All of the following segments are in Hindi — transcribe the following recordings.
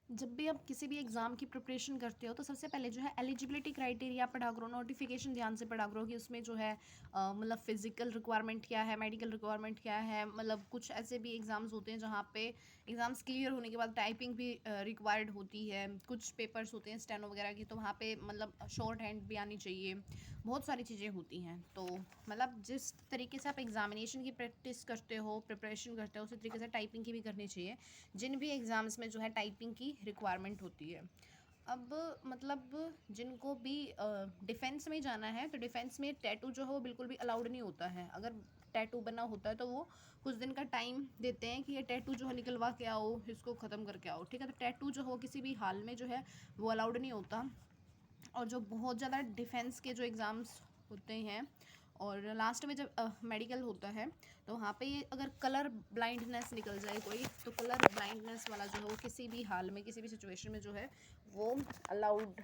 जब भी आप किसी भी एग्ज़ाम की प्रिपरेशन करते हो तो सबसे पहले जो है एलिजिबिलिटी क्राइटेरिया पढ़ा करो, नोटिफिकेशन ध्यान से पढ़ा करो कि उसमें जो है मतलब फिजिकल रिक्वायरमेंट क्या है, मेडिकल रिक्वायरमेंट क्या है। मतलब कुछ ऐसे भी एग्ज़ाम्स होते हैं जहाँ पे एग्ज़ाम्स क्लियर होने के बाद टाइपिंग भी रिक्वायर्ड होती है। कुछ पेपर्स होते हैं स्टेनो वगैरह की, तो वहाँ पे मतलब शॉर्ट हैंड भी आनी चाहिए। बहुत सारी चीज़ें होती हैं। तो मतलब जिस तरीके से आप एग्जामिनेशन की प्रैक्टिस करते हो, प्रिपरेशन करते हो, उसी तरीके से टाइपिंग की भी करनी चाहिए। जिन भी एग्ज़ाम्स में जो है टाइपिंग की रिक्वायरमेंट होती है। अब मतलब जिनको भी डिफेंस में जाना है तो डिफेंस में टैटू जो है वो बिल्कुल भी अलाउड नहीं होता है। अगर टैटू बना होता है तो वो कुछ दिन का टाइम देते हैं कि ये टैटू जो है निकलवा के आओ, इसको ख़त्म करके आओ, ठीक है। तो टैटू जो हो किसी भी हाल में जो है वो अलाउड नहीं होता। और जो बहुत ज़्यादा डिफेंस के जो एग्ज़ाम्स होते हैं और लास्ट में जब मेडिकल होता है तो वहाँ पे ये अगर कलर ब्लाइंडनेस निकल जाए कोई, तो कलर ब्लाइंडनेस वाला जो है वो किसी भी हाल में किसी भी सिचुएशन में जो है वो अलाउड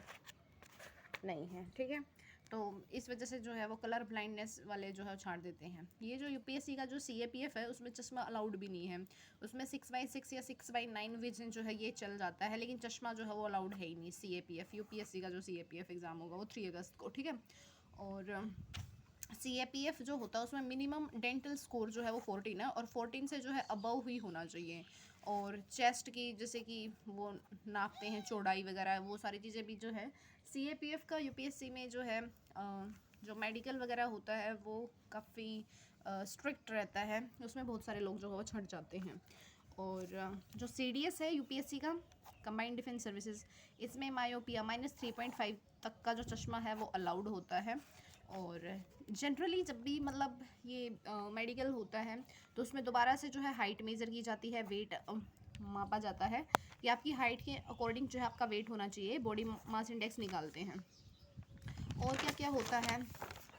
नहीं है, ठीक है। तो इस वजह से जो है वो कलर ब्लाइंडनेस वाले जो है छाड़ देते हैं। ये जो यूपीएससी का जो सीएपीएफ है उसमें चश्मा अलाउड भी नहीं है। उसमें 6/6 या 6/9 विजन जो है ये चल जाता है, लेकिन चश्मा जो है वो अलाउड है ही नहीं। सीएपीएफ यूपीएससी का जो सीएपीएफ एग्ज़ाम होगा वो 3 अगस्त को, ठीक है। और सीएपीएफ जो होता है उसमें मिनिमम डेंटल स्कोर जो है वो 14 है, और 14 से जो है अबव ही होना चाहिए। और चेस्ट की जैसे कि वो नापते हैं चौड़ाई वगैरह, वो सारी चीज़ें भी जो है सीएपीएफ का यूपीएससी में जो है जो मेडिकल वगैरह होता है वो काफ़ी स्ट्रिक्ट रहता है। उसमें बहुत सारे लोग जो है वो छट जाते हैं। और जो सीडीएस है यूपीएससी का, कंबाइंड डिफेंस सर्विसेज, इसमें मायोपिया -3.5 तक का जो चश्मा है वो अलाउड होता है। और जनरली जब भी मतलब ये मेडिकल होता है तो उसमें दोबारा से जो है हाइट मेज़र की जाती है, वेट मापा जाता है कि आपकी हाइट के अकॉर्डिंग जो है आपका वेट होना चाहिए। बॉडी मास इंडेक्स निकालते हैं। और क्या क्या होता है,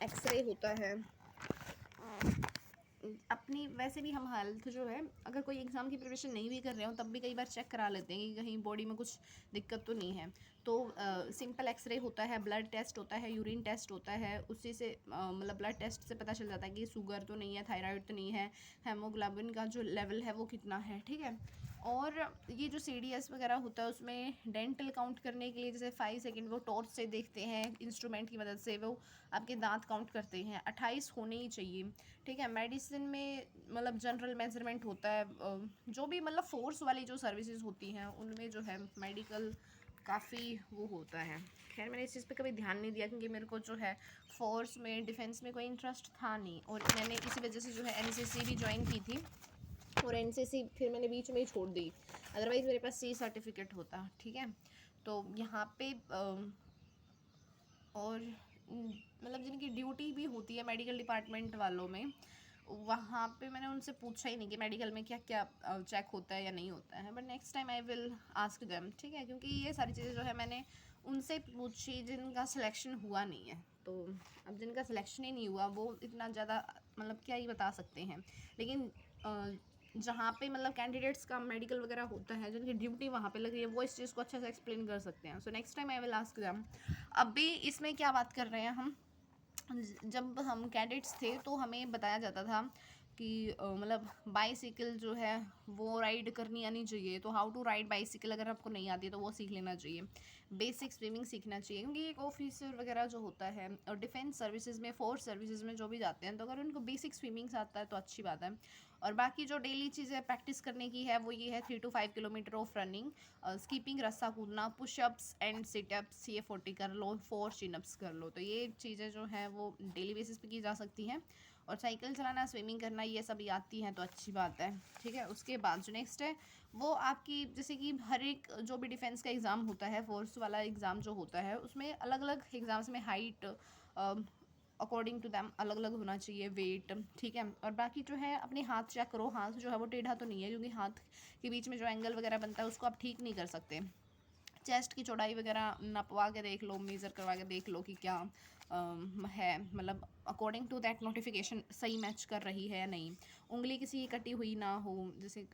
एक्सरे होता है। अपनी वैसे भी हम हेल्थ जो है, अगर कोई एग्ज़ाम की प्रिपरेशन नहीं भी कर रहे हो तब भी कई बार चेक करा लेते हैं कि कहीं बॉडी में कुछ दिक्कत तो नहीं है। तो सिंपल एक्सरे होता है, ब्लड टेस्ट होता है, यूरिन टेस्ट होता है। उसी से मतलब ब्लड टेस्ट से पता चल जाता है कि शुगर तो नहीं है, थायराइड तो नहीं है, हेमोग्लोबिन का जो लेवल है वो कितना है, ठीक है। और ये जो सीडीएस वगैरह होता है उसमें डेंटल काउंट करने के लिए जैसे 5 सेकंड वो टॉर्च से देखते हैं, इंस्ट्रूमेंट की मदद से वो आपके दांत काउंट करते हैं। 28 होने ही चाहिए, ठीक है। मेडिसिन में मतलब जनरल मेजरमेंट होता है। जो भी मतलब फोर्स वाली जो सर्विसेज होती हैं उनमें जो है मेडिकल काफ़ी वो होता है। खैर मैंने इस चीज़ पे कभी ध्यान नहीं दिया क्योंकि मेरे को जो है फोर्स में डिफेंस में कोई इंटरेस्ट था नहीं, और मैंने इसी वजह से जो है एनसीसी भी ज्वाइन की थी। और एनसीसी फिर मैंने बीच में ही छोड़ दी, अदरवाइज़ मेरे पास सी सर्टिफिकेट होता, ठीक है। तो यहाँ पे और मतलब जिनकी ड्यूटी भी होती है मेडिकल डिपार्टमेंट वालों में, वहाँ पे मैंने उनसे पूछा ही नहीं कि मेडिकल में क्या क्या चेक होता है या नहीं होता है। But next time I will ask them, ठीक है। क्योंकि ये सारी चीज़ें जो है मैंने उनसे पूछी जिनका सिलेक्शन हुआ नहीं है। तो अब जिनका सिलेक्शन ही नहीं हुआ वो इतना ज़्यादा मतलब क्या ही बता सकते हैं। लेकिन जहाँ पे मतलब कैंडिडेट्स का मेडिकल वगैरह होता है, जिनकी ड्यूटी वहाँ पे लग रही है, वो इस चीज़ को अच्छे से एक्सप्लेन कर सकते हैं। So next time I will ask them. अभी इसमें क्या बात कर रहे हैं हम, जब हम कैडेट्स थे तो हमें बताया जाता था कि मतलब बाईसाइकिल जो है वो राइड करनी आनी चाहिए। तो हाउ टू राइड बाईसाइकिल अगर आपको नहीं आती तो वो सीख लेना चाहिए। बेसिक स्विमिंग सीखना चाहिए, क्योंकि एक ऑफिसर वगैरह जो होता है और डिफेंस सर्विसेज में, फोर्स सर्विसेज में जो भी जाते हैं, तो अगर उनको बेसिक स्विमिंग आता है तो अच्छी बात है। और बाकी जो डेली चीज़ें प्रैक्टिस करने की है वो ये है 3 to 5 kilometre of running, skipping रस्सा कूदना, पुशअप्स एंड सिटअप्स ये 40 कर लो, 4 चिनअप्स कर लो। तो ये चीज़ें जो हैं वो डेली बेसिस पे की जा सकती हैं। और साइकिल चलाना, स्विमिंग करना ये सभी आती हैं तो अच्छी बात है, ठीक है। उसके बाद जो नेक्स्ट है वो आपकी जैसे कि हर एक जो भी डिफेंस का एग्ज़ाम होता है, फोर्स वाला एग्ज़ाम जो होता है उसमें अलग अलग एग्ज़ाम्स में हाइट अकॉर्डिंग टू दैम अलग अलग होना चाहिए, वेट, ठीक है। और बाकी जो है अपने हाथ चेक करो, हाथ जो है वो टेढ़ा तो नहीं है, क्योंकि हाथ के बीच में जो एंगल वगैरह बनता है उसको आप ठीक नहीं कर सकते। चेस्ट की चौड़ाई वगैरह नपवा के देख लो, मेज़र करवा के देख लो कि क्या है, मतलब अकॉर्डिंग टू दैट नोटिफिकेशन सही मैच कर रही है या नहीं। उंगली किसी की कटी हुई ना हो, जैसे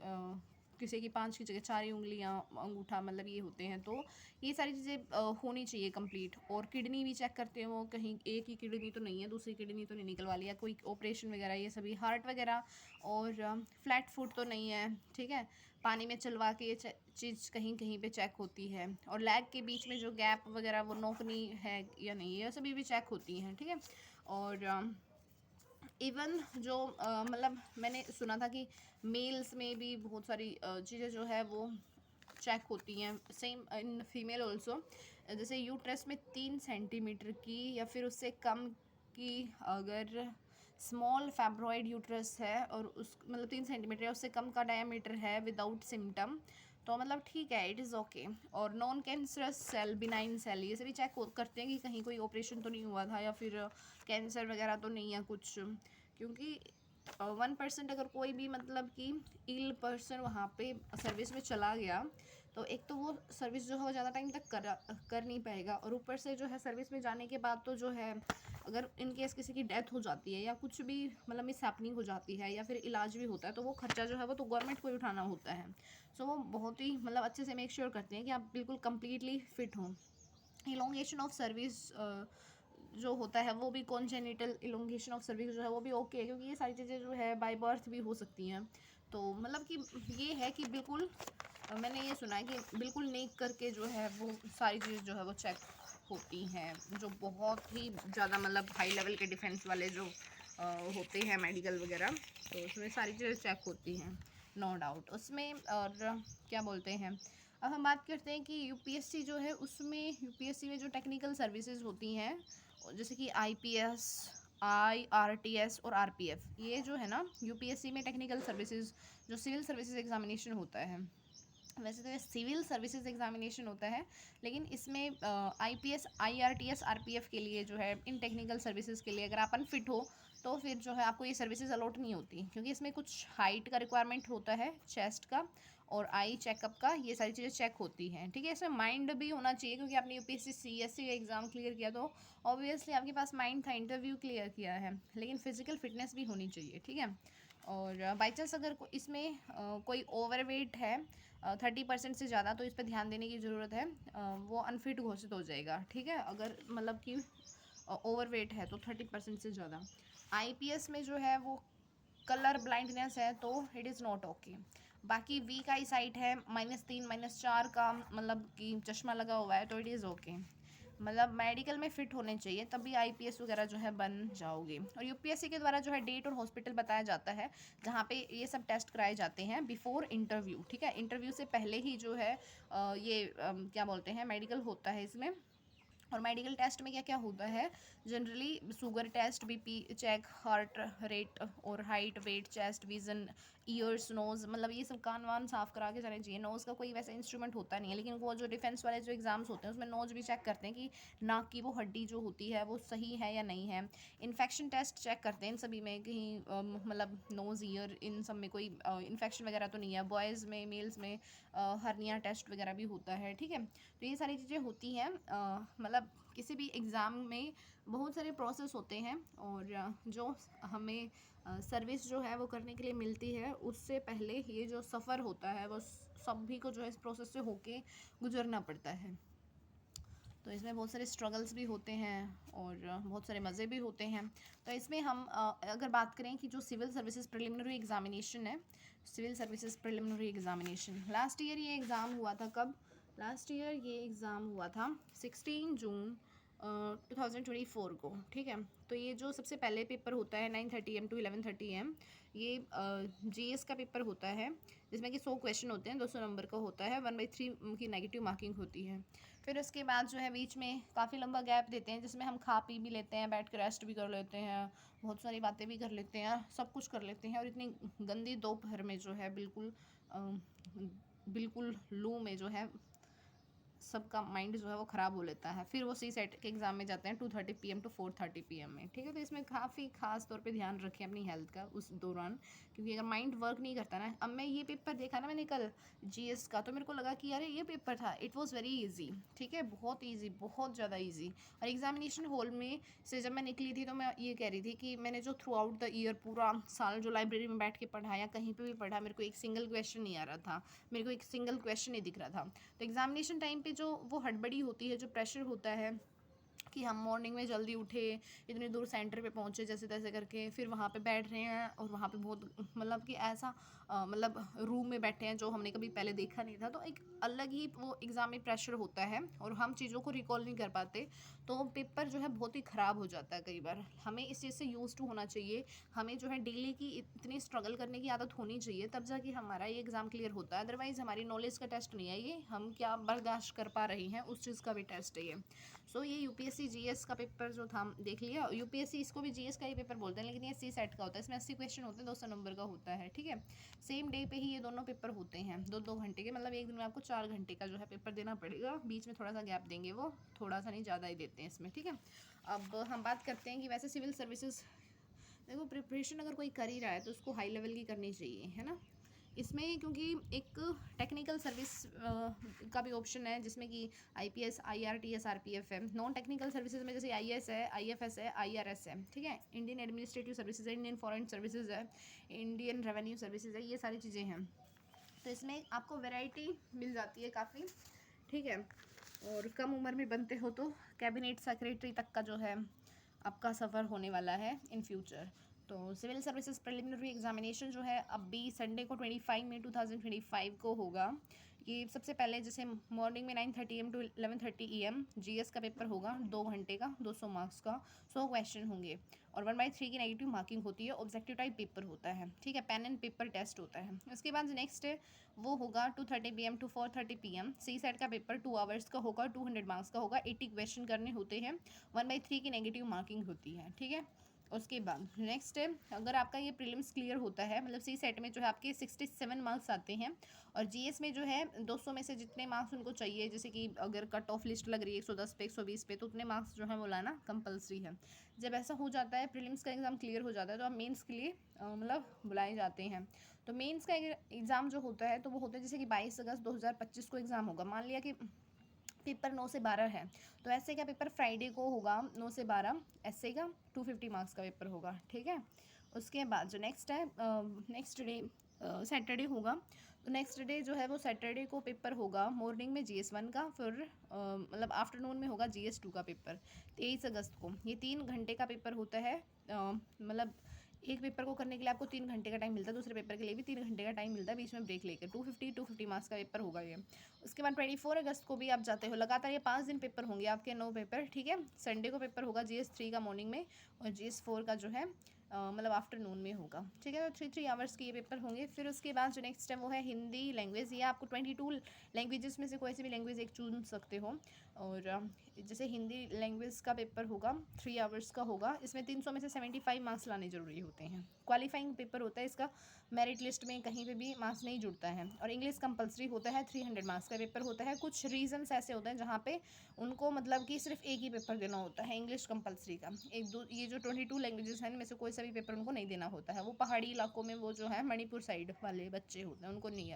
किसी की 5 की जगह 4 ही उंगलियां, अंगूठा मतलब ये होते हैं। तो ये सारी चीज़ें होनी चाहिए कंप्लीट। और किडनी भी चेक करते हो, कहीं एक ही किडनी तो नहीं है, दूसरी किडनी तो नहीं निकलवा लिया, कोई ऑपरेशन वगैरह ये सभी, हार्ट वगैरह। और फ्लैट फुट तो नहीं है, ठीक है। पानी में चलवा के ये चीज़ कहीं कहीं पे चेक होती है, और लैग के बीच में जो गैप वगैरह वो नोकनी है या नहीं, ये सभी भी चेक होती हैं, ठीक है। और इवन जो मतलब मैंने सुना था कि मेल्स में भी बहुत सारी चीज़ें जो है वो चेक होती हैं, सेम इन फीमेल ऑल्सो। जैसे यूट्रस में 3 सेंटीमीटर की या फिर उससे कम की अगर स्मॉल फैब्रॉइड यूट्रस है और उस मतलब 3 सेंटीमीटर या उससे कम का डायमीटर है विदाउट सिम्टम, तो मतलब ठीक है, इट इज़ ओके। और non cancerous cell, benign cell, ये सभी चेक करते हैं कि कहीं कोई ऑपरेशन तो नहीं हुआ था या फिर कैंसर वगैरह तो नहीं है कुछ, क्योंकि 1% अगर कोई भी मतलब कि इल पर्सन वहाँ पे सर्विस में चला गया तो एक तो वो सर्विस जो है वो ज़्यादा टाइम तक कर नहीं पाएगा, और ऊपर से जो है सर्विस में जाने के बाद तो जो है अगर इन केस किसी की डेथ हो जाती है या कुछ भी मतलब मिस हैपनिंग हो जाती है या फिर इलाज भी होता है तो वो खर्चा जो है वो तो गवर्नमेंट को ही उठाना होता है। सो वो बहुत ही मतलब अच्छे से मेक श्योर करते हैं कि आप बिल्कुल कम्प्लीटली फिट हों। इलोंगेशन ऑफ सर्विस जो होता है वो भी कॉन्जेनिटल इलोंगेशन ऑफ सर्विस जो है वो भी ओके है, क्योंकि ये सारी चीज़ें जो है बाय बर्थ भी हो सकती हैं। तो मतलब कि ये है कि बिल्कुल मैंने ये सुना है कि बिल्कुल नेक करके जो है वो सारी चीज़ जो है वो चेक होती हैं, जो बहुत ही ज़्यादा मतलब हाई लेवल के डिफेंस वाले जो होते हैं मेडिकल वगैरह, तो उसमें सारी चीज़ें चेक होती हैं, नो डाउट उसमें। और क्या बोलते हैं, अब हम बात करते हैं कि यूपीएससी जो है उसमें यूपीएससी में जो टेक्निकल सर्विसेज होती हैं जैसे कि आईपीएस, आईआरटीएस और आरपीएफ, ये जो है ना यूपीएससी में टेक्निकल सर्विसेज जो सिविल सर्विसेज एग्जामिनेशन होता है, वैसे तो ये सिविल सर्विसेज एग्जामिनेशन होता है, लेकिन इसमें आईपीएस, आईआरटीएस, आरपीएफ के लिए जो है इन टेक्निकल सर्विसेज के लिए अगर आप अनफिट हो तो फिर जो है आपको ये सर्विसेज अलॉट नहीं होती, क्योंकि इसमें कुछ हाइट का रिक्वायरमेंट होता है, चेस्ट का और आई चेकअप का, ये सारी चीज़ें चेक होती हैं, ठीक है। इसमें माइंड भी होना चाहिए, क्योंकि आपने यूपीएससी सीएससी का एग्ज़ाम क्लियर किया तो ऑब्वियसली आपके पास माइंड था, इंटरव्यू क्लियर किया है, लेकिन फिजिकल फिटनेस भी होनी चाहिए, ठीक है। और बाई चांस अगर इसमें कोई ओवरवेट है 30% से ज़्यादा, तो इस पर ध्यान देने की ज़रूरत है, वो अनफिट घोषित हो जाएगा, ठीक है, अगर मतलब कि ओवरवेट है तो 30% से ज़्यादा। आईपीएस में जो है वो कलर ब्लाइंडनेस है तो इट इज़ नॉट ओके। बाकी वीक आई साइट है, -3 -4 का मतलब कि चश्मा लगा हुआ है तो इट इज़ ओके। मतलब मेडिकल में फ़िट होने चाहिए तभी आईपीएस वगैरह जो है बन जाओगे। और यूपीएससी के द्वारा जो है डेट और हॉस्पिटल बताया जाता है जहाँ पे ये सब टेस्ट कराए जाते हैं बिफोर इंटरव्यू, ठीक है। इंटरव्यू से पहले ही जो है ये क्या बोलते हैं मेडिकल होता है इसमें। और मेडिकल टेस्ट में क्या क्या होता है, generally sugar test, BP check, heart rate और height, weight, chest, vision, ears, nose, मतलब ये सब कान वान साफ़ करा के जाने चाहिए। नोज़ का कोई वैसा इंस्ट्रूमेंट होता नहीं है, लेकिन वो जो डिफेंस वाले जो एग्ज़ाम्स होते हैं उसमें नोज़ भी चेक करते हैं कि नाक की वो हड्डी जो होती है वो सही है या नहीं है। इन्फेक्शन टेस्ट चेक करते हैं इन सभी में, कहीं मतलब नोज़, ईयर, इन सब में कोई इन्फेक्शन वगैरह तो नहीं है। बॉयज़ में, मेल्स में हर्निया टेस्ट वगैरह भी होता है, ठीक है। तो ये सारी चीज़ें होती हैं, मतलब किसी भी एग्ज़ाम में बहुत सारे प्रोसेस होते हैं, और जो हमें सर्विस जो है वो करने के लिए मिलती है उससे पहले ये जो सफ़र होता है वो सभी को जो है इस प्रोसेस से होके गुजरना पड़ता है। तो इसमें बहुत सारे स्ट्रगल्स भी होते हैं और बहुत सारे मज़े भी होते हैं। तो इसमें हम अगर बात करें कि जो सिविल सर्विसेज प्रिलिमिनरी एग्ज़ामिनेशन है, civil services preliminary examination last year ये एग्ज़ाम हुआ था। कब? लास्ट ईयर ये एग्ज़ाम हुआ था 16 जून 2024 को, ठीक है। तो ये जो सबसे पहले पेपर होता है 9:30 AM to 11:30 AM, ये जीएस का पेपर होता है जिसमें कि 100 क्वेश्चन होते हैं, 200 नंबर का होता है, 1/3 की नेगेटिव मार्किंग होती है। फिर उसके बाद जो है बीच में काफ़ी लंबा गैप देते हैं जिसमें हम खा पी भी लेते हैं, बैठ कर रेस्ट भी कर लेते हैं, बहुत सारी बातें भी कर लेते हैं, सब कुछ कर लेते हैं। और इतनी गंदी दोपहर में जो है बिल्कुल लू में जो है सबका माइंड जो है वो ख़राब हो लेता है। फिर वो सी सेट के एग्ज़ाम में जाते हैं 2:30 PM to 4:30 PM में, ठीक है। तो इसमें काफ़ी ख़ास तौर पे ध्यान रखें अपनी हेल्थ का उस दौरान, क्योंकि अगर माइंड वर्क नहीं करता ना। अब मैं ये पेपर देखा ना मैंने कल जीएस का, तो मेरे को लगा कि अरे ये पेपर था, इट वॉज़ वेरी ईजी, ठीक है, बहुत ईजी, बहुत ज़्यादा ईजी। और एग्जामिनेशन हॉल में से जब मैं निकली थी तो मैं ये कह रही थी कि मैंने जो थ्रू आउट द ईयर पूरा साल जो लाइब्रेरी में बैठ के पढ़ा या कहीं पर भी पढ़ा, मेरे को एक सिंगल क्वेश्चन नहीं आ रहा था, मेरे को एक सिंगल क्वेश्चन नहीं दिख रहा था। तो एग्जामिनेशन टाइम पे जो वो हड़बड़ी होती है, जो प्रेशर होता है, कि हम मॉर्निंग में जल्दी उठे, इतनी दूर सेंटर पे पहुँचे जैसे तैसे करके, फिर वहाँ पे बैठ रहे हैं और वहाँ पे बहुत मतलब कि ऐसा मतलब रूम में बैठे हैं जो हमने कभी पहले देखा नहीं था, तो एक अलग ही वो एग्ज़ाम में प्रेशर होता है और हम चीज़ों को रिकॉल नहीं कर पाते, तो पेपर जो है बहुत ही ख़राब हो जाता है कई बार। हमें इस चीज़ से यूज़ टू होना चाहिए, हमें जो है डेली की इतनी स्ट्रगल करने की आदत होनी चाहिए, तब जाके हमारा ये एग्ज़ाम क्लियर होता है। अदरवाइज़ हमारी नॉलेज का टेस्ट नहीं है ये, हम क्या बर्दाश्त कर पा रही हैं उस चीज़ का भी टेस्ट है ये। सो ये यूपीएससी जीएस का पेपर जो था देख लिया। यूपीएससी इसको भी जीएस का ही पेपर बोलते हैं, लेकिन ये सी सेट का होता है, इसमें 80 क्वेश्चन होते हैं, 200 नंबर का होता है, ठीक है। सेम डे पे ही ये दोनों पेपर होते हैं, 2-2 घंटे के, मतलब एक दिन में आपको 4 घंटे का जो है पेपर देना पड़ेगा, बीच में थोड़ा सा गैप देंगे, वो थोड़ा सा नहीं ज़्यादा ही देते हैं इसमें, ठीक है। अब हम बात करते हैं कि वैसे सिविल सर्विसेज, देखो प्रिपरेशन अगर कोई कर ही रहा है तो उसको हाई लेवल की करनी चाहिए, है ना। इसमें क्योंकि एक टेक्निकल सर्विस का भी ऑप्शन है, जिसमें कि आईपीएस, आईआरटीएस, आरपीएफ है। नॉन टेक्निकल सर्विसेज में जैसे आईएएस है, आईएफएस है, आईआरएस है, ठीक है। इंडियन एडमिनिस्ट्रेटिव सर्विसेज है, इंडियन फॉरेन सर्विसेज है, इंडियन रेवेन्यू सर्विसेज है, ये सारी चीज़ें हैं। तो इसमें आपको वैरायटी मिल जाती है काफ़ी, ठीक है। और कम उम्र में बनते हो तो कैबिनेट सेक्रेटरी तक का जो है आपका सफ़र होने वाला है इन फ्यूचर। तो सिविल सर्विसेज प्रिलिमिनरी एग्जामिनेशन जो है अभी संडे को 25 मई 2025 को होगा। ये सबसे पहले जैसे मॉर्निंग में 9:30 AM टू 11:30 AM जीएस का पेपर होगा, 2 घंटे का, 200 मार्क्स का, 100 क्वेश्चन होंगे और 1/3 की नेगेटिव मार्किंग होती है। ऑब्जेक्टिव टाइप पेपर होता है, ठीक है, पेन एंड पेपर टेस्ट होता है। उसके बाद नेक्स्ट वो होगा 2:30 PM to 4:30 PM C set का पेपर 2 आवर्स का होगा, 200 मार्क्स का होगा, 80 क्वेश्चन करने होते हैं, 1/3 की नेगेटिव मार्किंग होती है, ठीक है। उसके बाद नेक्स्ट है, अगर आपका ये प्रीलिम्स क्लियर होता है, मतलब सी सेट में जो है आपके 67 मार्क्स आते हैं और जीएस में जो है 200 में से जितने मार्क्स उनको चाहिए, जैसे कि अगर कट ऑफ लिस्ट लग रही है 110 पे, 120 पे, तो उतने मार्क्स जो है वो लाना कंपलसरी है। जब ऐसा हो जाता है, प्रीलिम्स का एग्ज़ाम क्लियर हो जाता है, तो आप मेंस के लिए मतलब बुलाए जाते हैं। तो मेंस का एग्ज़ाम जो होता है तो वो होता है जैसे कि 22 अगस्त 2025 को एग्ज़ाम होगा। मान लिया कि पेपर 9 से 12 है, तो ऐसे का पेपर फ्राइडे को होगा 9 से 12, ऐसे का 250 मार्क्स का पेपर होगा, ठीक है। उसके बाद जो नेक्स्ट है, नेक्स्ट डे सैटरडे होगा, तो नेक्स्ट डे जो है वो सैटरडे को पेपर होगा मॉर्निंग में GS1 का, फिर मतलब आफ्टरनून में होगा GS2 का पेपर 23 अगस्त को। ये 3 घंटे का पेपर होता है, मतलब एक पेपर को करने के लिए आपको 3 घंटे का टाइम मिलता है, दूसरे पेपर के लिए भी 3 घंटे का टाइम मिलता है, बीच में ब्रेक लेकर। 250 मार्क्स का पेपर होगा ये। उसके बाद 24 अगस्त को भी आप जाते हो, लगातार ये 5 दिन पेपर होंगे आपके, 9 पेपर, ठीक है। संडे को पेपर होगा GS3 का मॉर्निंग में और GS4 का जो है मतलब आफ्टरनून में होगा, ठीक है। तो 3 आवर्स के ये पेपर होंगे। फिर उसके बाद जो नेक्स्ट है वो है हिंदी लैंग्वेज। ये आपको 22 लैंग्वेजेस में से कोई सी भी लैंग्वेज एक चुन सकते हो, और जैसे हिंदी लैंग्वेज का पेपर होगा 3 आवर्स का होगा, इसमें 300 में से 75 मार्क्स लाने ज़रूरी होते हैं। क्वालिफाइंग पेपर होता है इसका, मेरिट लिस्ट में कहीं पे भी मार्क्स नहीं जुड़ता है। और इंग्लिश कंपलसरी होता है, 300 मार्क्स का पेपर होता है। कुछ रीजंस ऐसे होते हैं जहाँ पे उनको मतलब कि सिर्फ एक ही पेपर देना होता है इंग्लिश कंपलसरी का। ये जो 22 लैंग्वेजेस हैं इनमें से कोई सा भी पेपर उनको नहीं देना होता है। वो पहाड़ी इलाकों में, वो जो है मणिपुर साइड वाले बच्चे होते हैं, उनको नहीं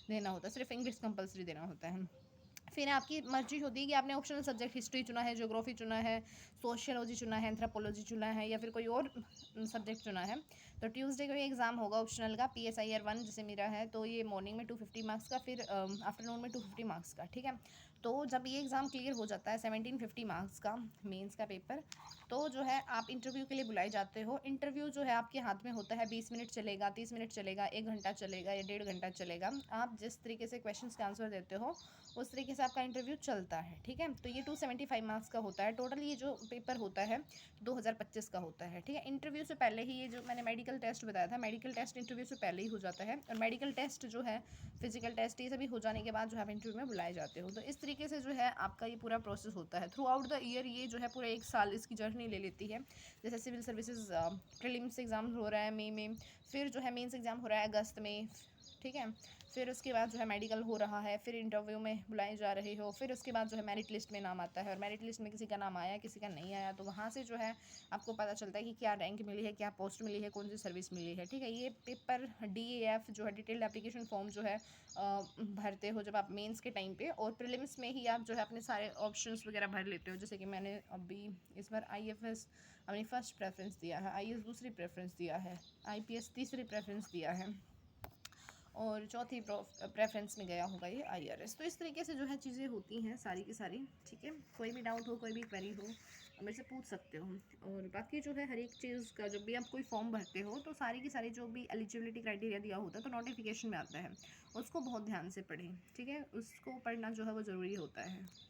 देना होता, सिर्फ इंग्लिश कंपलसरी देना होता है। फिर आपकी मर्जी होती है कि आपने ऑप्शनल सब्जेक्ट हिस्ट्री चुना है, ज्योग्राफी चुना है, सोशियोलॉजी चुना है, एंथ्रोपोलॉजी चुना है, या फिर कोई और सब्जेक्ट चुना है। तो ट्यूसडे को ये एग्ज़ाम होगा ऑप्शनल का, PSIR 1 जैसे मेरा है, तो ये मॉर्निंग में 250 मार्क्स का, फिर आफ्टरनून में 250 मार्क्स का, ठीक है। तो जब ये एग्ज़ाम क्लियर हो जाता है 1750 मार्क्स का मेंस का पेपर, तो जो है आप इंटरव्यू के लिए बुलाए जाते हो। इंटरव्यू जो है आपके हाथ में होता है, 20 मिनट चलेगा, 30 मिनट चलेगा, 1 घंटा चलेगा या 1.5 घंटा चलेगा। आप जिस तरीके से क्वेश्चंस के आंसर देते हो उस तरीके से आपका इंटरव्यू चलता है, ठीक है। तो ये 275 मार्क्स का होता है टोटल। ये जो पेपर होता है 2025 का होता है, ठीक है। इंटरव्यू से पहले ही ये जो मैंने मेडिकल टेस्ट बताया था, मेडिकल टेस्ट इंटरव्यू से पहले ही हो जाता है, और मेडिकल टेस्ट जो है, फिजिकल टेस्ट, ये सभी हो जाने के बाद जो है आप इंटरव्यू में बुलाए जाते हो। तो इस तरीके से जो है आपका ये पूरा प्रोसेस होता है थ्रू आउट द ईयर। ये जो है पूरा 1 साल इसकी जर्नी ले लेती है। जैसे सिविल सर्विसेज प्रीलिम्स एग्ज़ाम हो रहा है मई में, फिर जो है मेंस एग्ज़ाम हो रहा है अगस्त में, ठीक है। फिर उसके बाद जो है मेडिकल हो रहा है, फिर इंटरव्यू में बुलाए जा रहे हो, फिर उसके बाद जो है मेरिट लिस्ट में नाम आता है, और मेरिट लिस्ट में किसी का नाम आया, किसी का नहीं आया, तो वहाँ से जो है आपको पता चलता है कि क्या रैंक मिली है, क्या पोस्ट मिली है, कौन सी सर्विस मिली है, ठीक है। ये पेपर DAF जो है डिटेल्ड एप्लीकेशन फॉर्म जो है भरते हो जब आप मेंस के टाइम पे, और प्रीलिम्स में ही आप जो है अपने सारे ऑप्शंस वगैरह भर लेते हो। जैसे कि मैंने अभी इस बार IFS अपनी फर्स्ट प्रेफरेंस दिया है, IAS दूसरी प्रेफरेंस दिया है, IPS तीसरी प्रेफरेंस दिया है, और चौथी प्रेफरेंस में गया होगा ये IRS। तो इस तरीके से जो है चीज़ें होती हैं सारी की सारी, ठीक है। कोई भी डाउट हो, कोई भी क्वेरी हो, मेरे से पूछ सकते हो। और बाकी जो है हर एक चीज़ का जब भी आप कोई फॉर्म भरते हो तो सारी की सारी जो भी एलिजिबिलिटी क्राइटेरिया दिया होता है तो नोटिफिकेशन में आता है, उसको बहुत ध्यान से पढ़ें, ठीक है। उसको पढ़ना जो है वो ज़रूरी होता है।